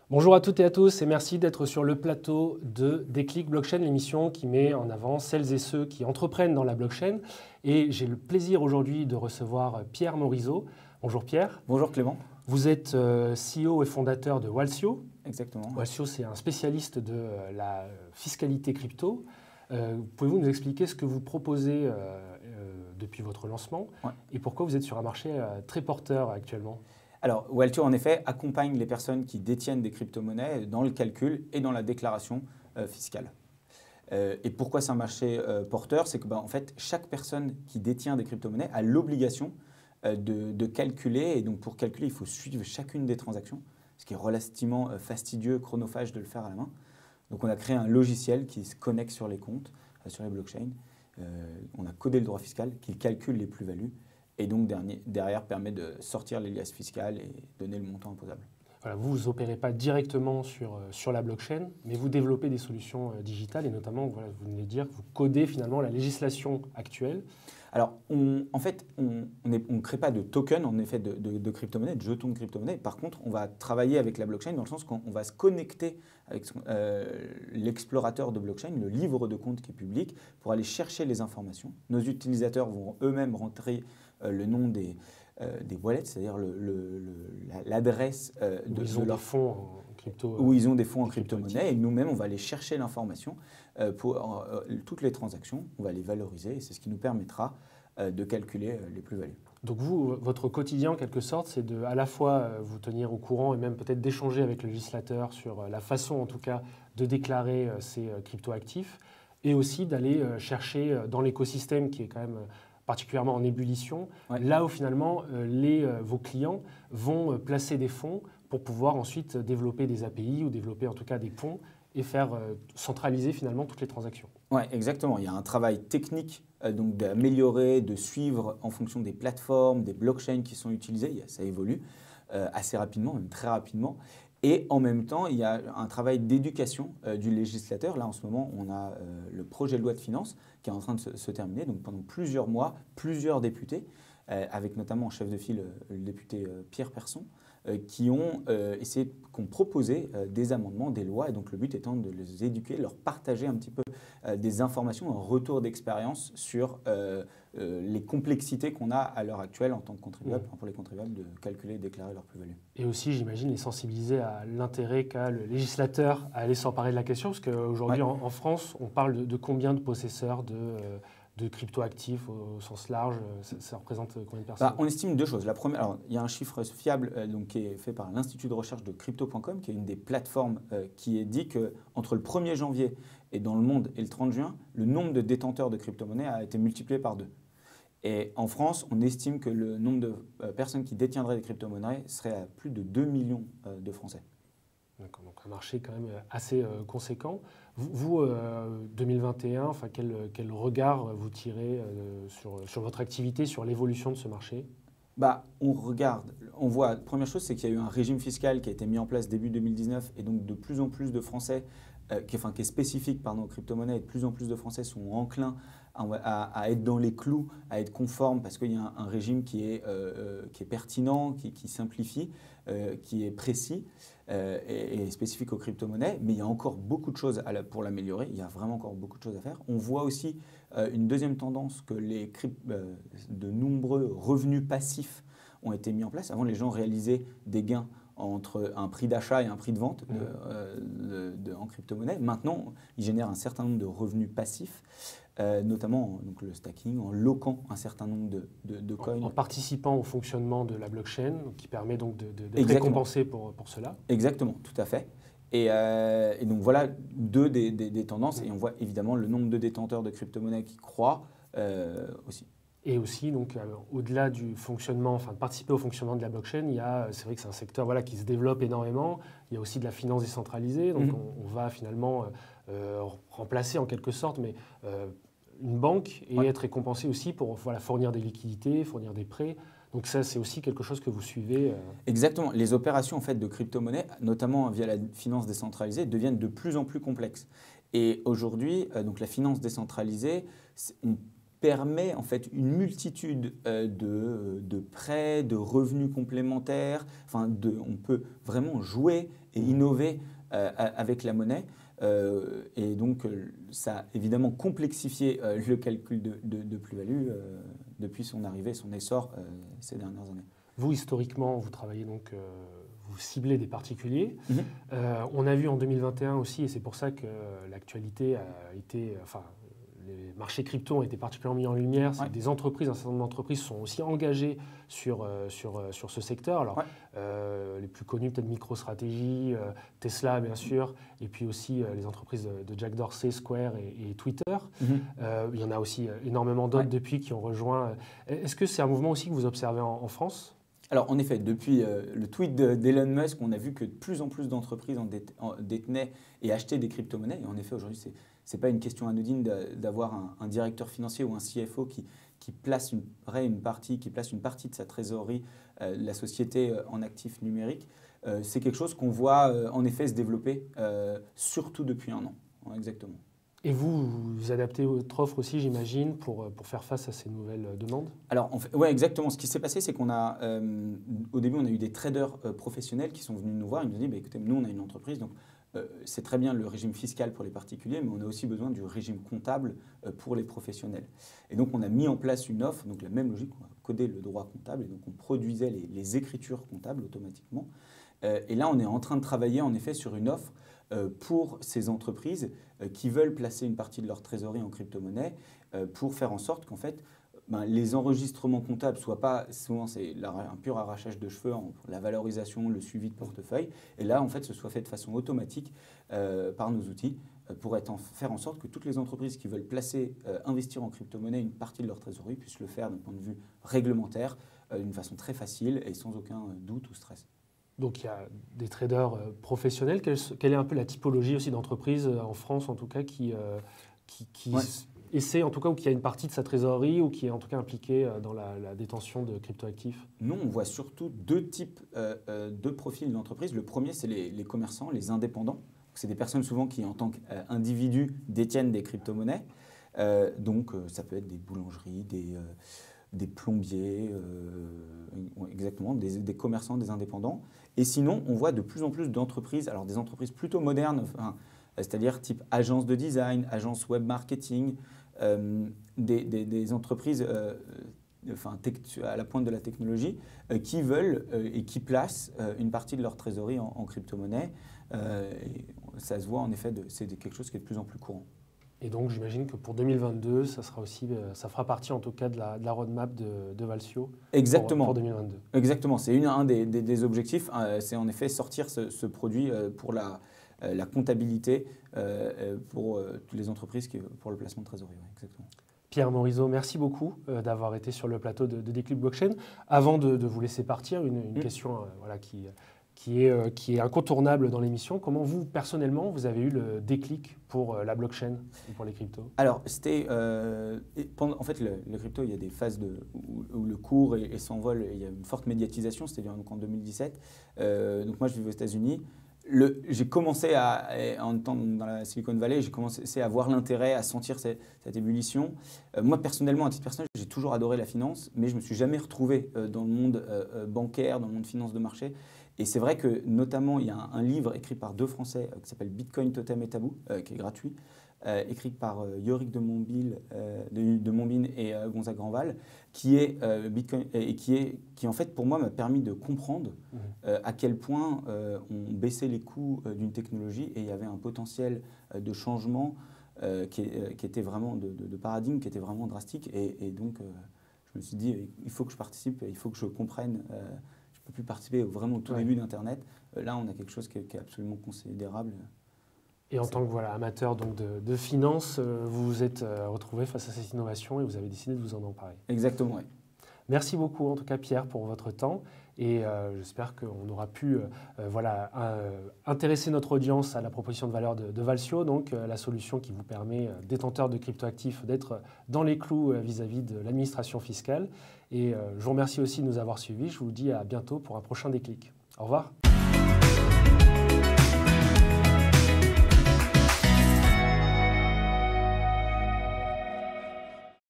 Bonjour à toutes et à tous et merci d'être sur le plateau de Déclic Blockchain, l'émission qui met en avant celles et ceux qui entreprennent dans la blockchain. Et j'ai le plaisir aujourd'hui de recevoir Pierre Morisot. Bonjour Pierre. Bonjour Clément. Vous êtes CEO et fondateur de Walsio. Exactement. Walsio, c'est un spécialiste de la fiscalité crypto. Pouvez-vous nous expliquer ce que vous proposez depuis votre lancement et pourquoi vous êtes sur un marché très porteur actuellement ? Alors, Walsio, en effet, accompagne les personnes qui détiennent des crypto-monnaies dans le calcul et dans la déclaration fiscale. Et pourquoi c'est un marché porteur? C'est que, en fait, chaque personne qui détient des crypto-monnaies a l'obligation de calculer. Et donc, pour calculer, il faut suivre chacune des transactions, ce qui est relativement fastidieux, chronophage de le faire à la main. Donc, on a créé un logiciel qui se connecte sur les comptes, sur les blockchains. On a codé le droit fiscal qui calcule les plus-values. Et donc, derrière, permet de sortir les liasses fiscales et donner le montant imposable. Voilà, vous n'opérez pas directement sur la blockchain, mais vous développez des solutions digitales et notamment, voilà, vous venez de dire, vous codez finalement la législation actuelle. Alors, en fait, on ne crée pas de token, en effet, de crypto-monnaie, de jetons de crypto-monnaie. Par contre, on va travailler avec la blockchain dans le sens qu'on va se connecter avec l'explorateur de blockchain, le livre de compte qui est public, pour aller chercher les informations. Nos utilisateurs vont eux-mêmes rentrer le nom des wallets, c'est-à-dire l'adresse de leurs fonds en crypto. Où ils ont des fonds en crypto-monnaie. Et nous-mêmes, on va aller chercher l'information pour toutes les transactions. On va les valoriser et c'est ce qui nous permettra de calculer les plus-values. Donc vous, votre quotidien en quelque sorte, c'est de à la fois vous tenir au courant et même peut-être d'échanger avec le législateur sur la façon en tout cas de déclarer ces crypto-actifs et aussi d'aller chercher dans l'écosystème qui est quand même particulièrement en ébullition, là où finalement vos clients vont placer des fonds pour pouvoir ensuite développer des API ou développer en tout cas des ponts et faire centraliser finalement toutes les transactions. Oui, exactement. Il y a un travail technique donc d'améliorer, de suivre en fonction des plateformes, des blockchains qui sont utilisées. Ça évolue assez rapidement, même très rapidement. Et en même temps, il y a un travail d'éducation du législateur. Là, en ce moment, on a le projet de loi de finances qui est en train de se terminer. Donc, pendant plusieurs mois, plusieurs députés, avec notamment en chef de file le député Pierre Persson, qui ont proposé des amendements, des lois. Et donc, le but étant de les éduquer, leur partager un petit peu des informations, un retour d'expérience sur les complexités qu'on a à l'heure actuelle en tant que contribuable, pour les contribuables, de calculer et déclarer leur plus-value. Et aussi, j'imagine, les sensibiliser à l'intérêt qu'a le législateur à aller s'emparer de la question, parce qu'aujourd'hui, en France, on parle de combien de possesseurs de crypto-actifs au sens large, ça représente combien de personnes? On estime deux choses. La première, alors, il y a un chiffre fiable qui est fait par l'Institut de recherche de crypto.com, qui est une des plateformes qui dit qu'entre le 1er janvier et dans le monde et le 30 juin, le nombre de détenteurs de crypto-monnaies a été multiplié par 2. Et en France, on estime que le nombre de personnes qui détiendraient des crypto-monnaies serait à plus de 2 millions de Français. D'accord, donc un marché quand même assez conséquent. Vous 2021, enfin, quel regard vous tirez sur votre activité, sur l'évolution de ce marché? On regarde, on voit, la première chose, c'est qu'il y a eu un régime fiscal qui a été mis en place début 2019 et donc de plus en plus de Français, qui est spécifique aux crypto-monnaies, et de plus en plus de Français sont enclins à être dans les clous, à être conformes parce qu'il y a un régime qui est pertinent, qui simplifie, qui est précis et spécifique aux crypto-monnaies. Mais il y a encore beaucoup de choses pour l'améliorer. Il y a vraiment encore beaucoup de choses à faire. On voit aussi une deuxième tendance que de nombreux revenus passifs ont été mis en place. Avant, les gens réalisaient des gains entre un prix d'achat et un prix de vente en crypto-monnaie. Maintenant, ils génèrent un certain nombre de revenus passifs, notamment donc le stacking, en loquant un certain nombre de coins. En participant au fonctionnement de la blockchain, qui permet donc d'être récompensé pour cela. Exactement, tout à fait. Et donc voilà deux des tendances. Et on voit évidemment le nombre de détenteurs de crypto-monnaies qui croît aussi. Et aussi, donc, au-delà du fonctionnement, enfin de participer au fonctionnement de la blockchain, c'est vrai que c'est un secteur qui se développe énormément. Il y a aussi de la finance décentralisée. Donc, on va finalement remplacer en quelque sorte, mais une banque et être récompensé aussi pour fournir des liquidités, fournir des prêts. Donc ça, c'est aussi quelque chose que vous suivez. Exactement. Les opérations en fait, de crypto-monnaie, notamment via la finance décentralisée, deviennent de plus en plus complexes. Et aujourd'hui, donc la finance décentralisée, permet en fait une multitude de prêts, de revenus complémentaires. Enfin, on peut vraiment jouer et innover avec la monnaie. Et donc, ça a évidemment complexifié le calcul de plus-value depuis son arrivée, son essor ces dernières années. Vous, historiquement, vous travaillez donc, vous ciblez des particuliers. On a vu en 2021 aussi, et c'est pour ça que l'actualité a été, enfin, les marchés crypto ont été particulièrement mis en lumière. C'est que des entreprises, un certain nombre d'entreprises sont aussi engagées sur ce secteur. Alors, les plus connus, peut-être MicroStrategy, Tesla, bien sûr, et puis aussi les entreprises de Jack Dorsey, Square et Twitter. Il y en a aussi énormément d'autres depuis qui ont rejoint. Est-ce que c'est un mouvement aussi que vous observez en France ? Alors, en effet, depuis le tweet d'Elon Musk, on a vu que de plus en plus d'entreprises détenaient et achetaient des crypto-monnaies. Et en effet, aujourd'hui, ce n'est pas une question anodine d'avoir un directeur financier ou un CFO qui place une partie de sa trésorerie, la société en actifs numériques. C'est quelque chose qu'on voit en effet se développer, surtout depuis un an. Exactement. Et vous adaptez votre offre aussi, j'imagine, pour faire face à ces nouvelles demandes ? Alors, ouais, exactement. Ce qui s'est passé, c'est qu'on a, au début, on a eu des traders professionnels qui sont venus nous voir. Ils nous ont dit, écoutez, nous, on a une entreprise, donc c'est très bien le régime fiscal pour les particuliers, mais on a aussi besoin du régime comptable pour les professionnels. Et donc, on a mis en place une offre, donc la même logique, on a codé le droit comptable, et donc on produisait les écritures comptables automatiquement. Et là, on est en train de travailler, en effet, sur une offre pour ces entreprises qui veulent placer une partie de leur trésorerie en crypto-monnaie pour faire en sorte qu'en fait, les enregistrements comptables soient pas, souvent c'est un pur arrachage de cheveux pour la valorisation, le suivi de portefeuille, et là en fait ce soit fait de façon automatique par nos outils pour faire en sorte que toutes les entreprises qui veulent investir en crypto-monnaie une partie de leur trésorerie puissent le faire d'un point de vue réglementaire d'une façon très facile et sans aucun doute ou stress. Donc il y a des traders professionnels. Quelle est un peu la typologie aussi d'entreprises en France en tout cas qui essaie en tout cas ou qui a une partie de sa trésorerie ou qui est en tout cas impliquée dans la détention de cryptoactifs ? Nous, on voit surtout deux types de profils d'entreprise. Le premier, c'est les commerçants, les indépendants. C'est des personnes souvent qui, en tant qu'individus, détiennent des crypto-monnaies. Donc ça peut être des boulangeries, des plombiers, exactement, des commerçants, des indépendants. Et sinon, on voit de plus en plus d'entreprises, alors des entreprises plutôt modernes, c'est-à-dire type agence de design, agence web marketing, des entreprises à la pointe de la technologie qui veulent et qui placent une partie de leur trésorerie en crypto-monnaie. Ça se voit en effet, c'est quelque chose qui est de plus en plus courant. Et donc, j'imagine que pour 2022, ça fera partie en tout cas de la roadmap de Valsio. Exactement. Pour 2022. Exactement. C'est un des objectifs. C'est en effet sortir ce produit pour la comptabilité pour toutes les entreprises pour le placement de trésorerie. Ouais, exactement. Pierre Morisot, merci beaucoup d'avoir été sur le plateau de Déclic Blockchain. Avant de vous laisser partir, une question qui est incontournable dans l'émission. Comment vous, personnellement, vous avez eu le déclic pour la blockchain ou pour les cryptos ? Alors, c'était... en fait, le crypto, il y a des phases où le cours s'envole et il y a une forte médiatisation. C'était donc en 2017. Donc moi, je vivais aux États-Unis. J'ai commencé en étant dans la Silicon Valley, j'ai commencé à voir l'intérêt, à sentir cette ébullition. Moi, personnellement, à titre personnel, j'ai toujours adoré la finance, mais je ne me suis jamais retrouvé dans le monde bancaire, dans le monde finance de marché. Et c'est vrai que, notamment, il y a un livre écrit par deux Français qui s'appelle Bitcoin, Totem et Tabou, qui est gratuit, écrit par Yorick de Montbine et Gonzague Granval, qui en fait, pour moi, m'a permis de comprendre à quel point on baissait les coûts d'une technologie et il y avait un potentiel de changement qui était vraiment de paradigme, qui était vraiment drastique. Et donc, je me suis dit, il faut que je participe, il faut que je comprenne. Je ne peux plus participer vraiment au tout début d'Internet. Là, on a quelque chose qui est absolument considérable. Et en tant que amateur donc de finance, vous vous êtes retrouvé face à cette innovation et vous avez décidé de vous en emparer. Exactement, oui. Merci beaucoup en tout cas Pierre pour votre temps et j'espère qu'on aura pu intéresser notre audience à la proposition de valeur de Valsio, donc la solution qui vous permet, détenteur de cryptoactifs, d'être dans les clous vis-à-vis de l'administration fiscale. Et je vous remercie aussi de nous avoir suivis. Je vous dis à bientôt pour un prochain déclic. Au revoir.